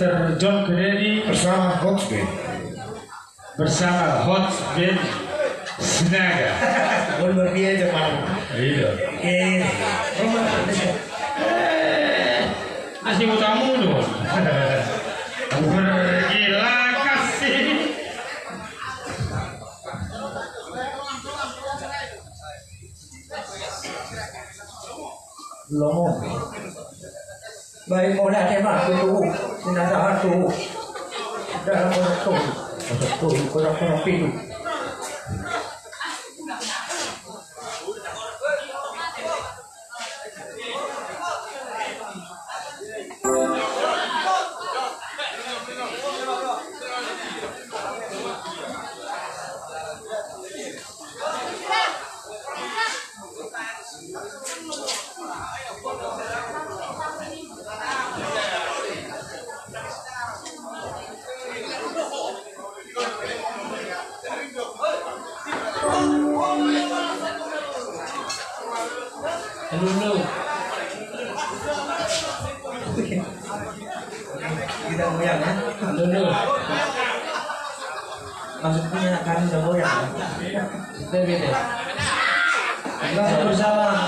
Mr. John Kennedy bersama Hotspin. Bersama Hotspin Sinaga. Boleh dia Jepang. Iya. Masih utamu loh. Bergila kasih. Lomo. Baik oleh tema itu, sinada itu. Dalam itu, kurang pintu. Dulu. Kita goyang ya. Dulu. Maksudnya kan udah goyang. Beda. Kita bersama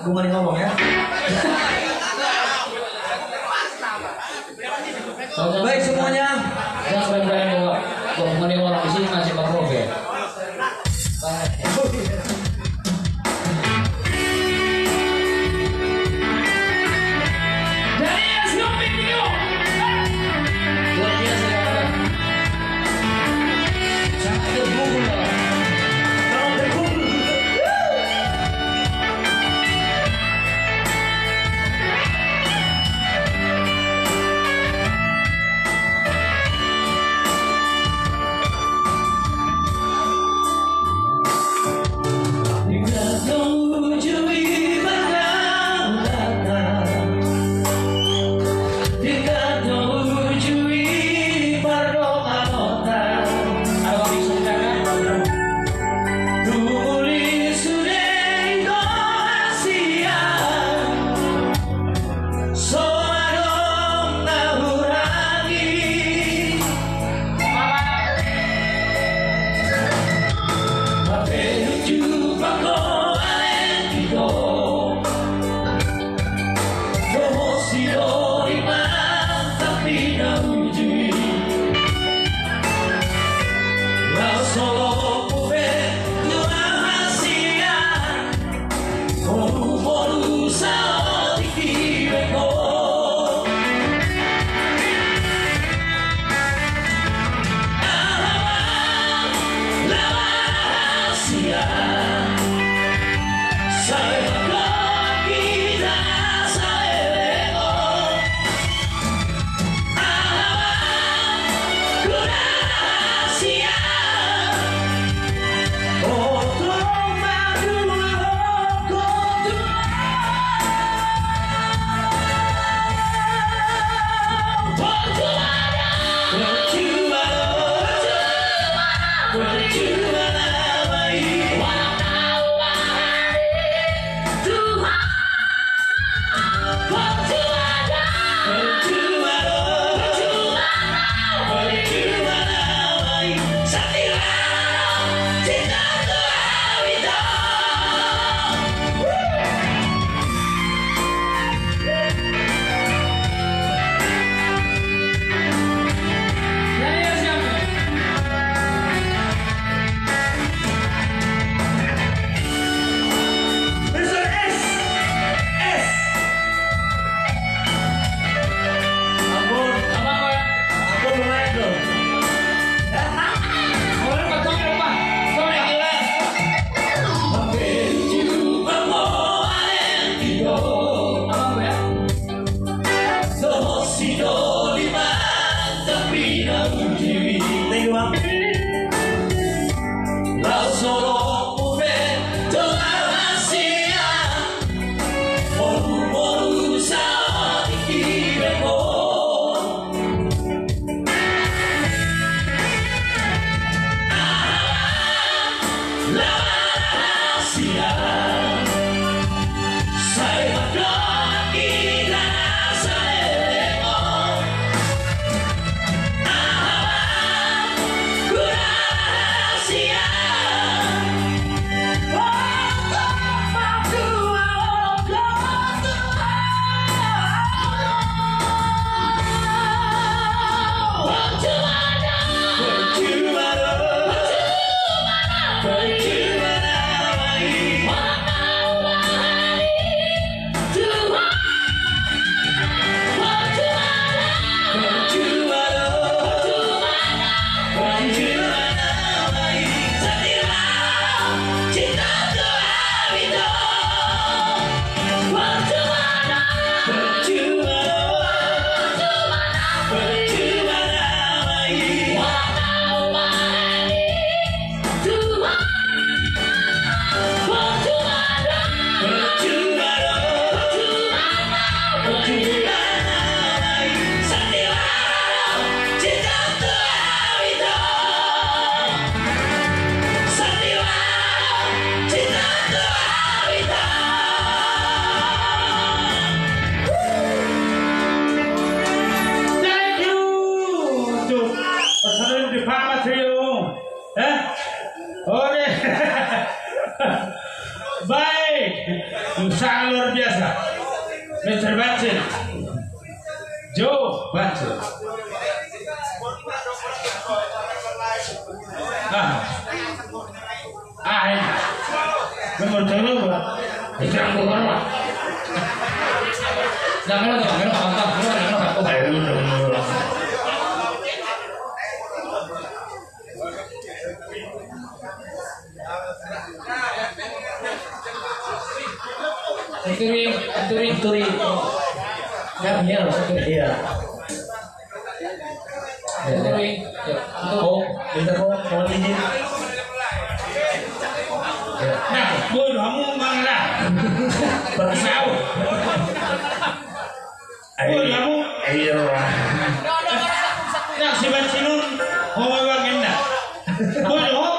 Bunga ngomong ya. Baik semuanya. Jangan sampai ngomongin orang di sini masih Pak Robe. Sangat luar biasa. Mr. Bancil. Joe Bancil. Ini. Nomor dulu, Pak. Itu yang keluar, Pak. Jangan apa. Ayo, dulu. Turi. Gamnya loh, Iya. Turi. Oh, minta mau izin. Nah, boy, kamu mana? Bersau. Boy, kamu. Ayo. Nah, si Bancilun, mau bagaimana? Boy, kamu.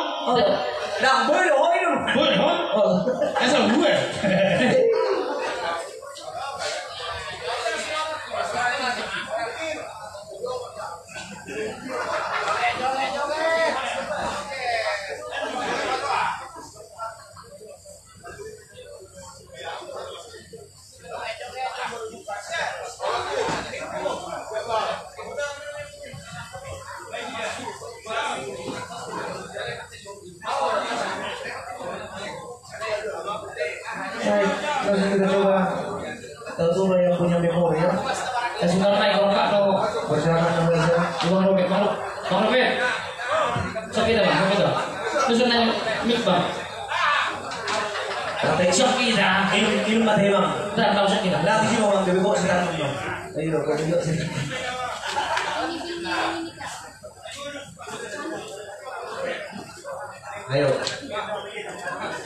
Nah, boleh itu. Boy, kamu. Asal gue. Baik, langsung kita coba. Tentu yang punya memori ya. Sudah naik kalau Kak lo Bersama sama saya. Bang Robert. Sakit dah, Bang. Terus naik mic, Bang. Sakit dah. Ini mati bang. Tak tahu sakit dah. Lagi sih bang, tapi kok sedang bang. Ayo, kau tunjuk sini. Ayo,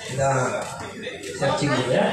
kita searching dulu ya.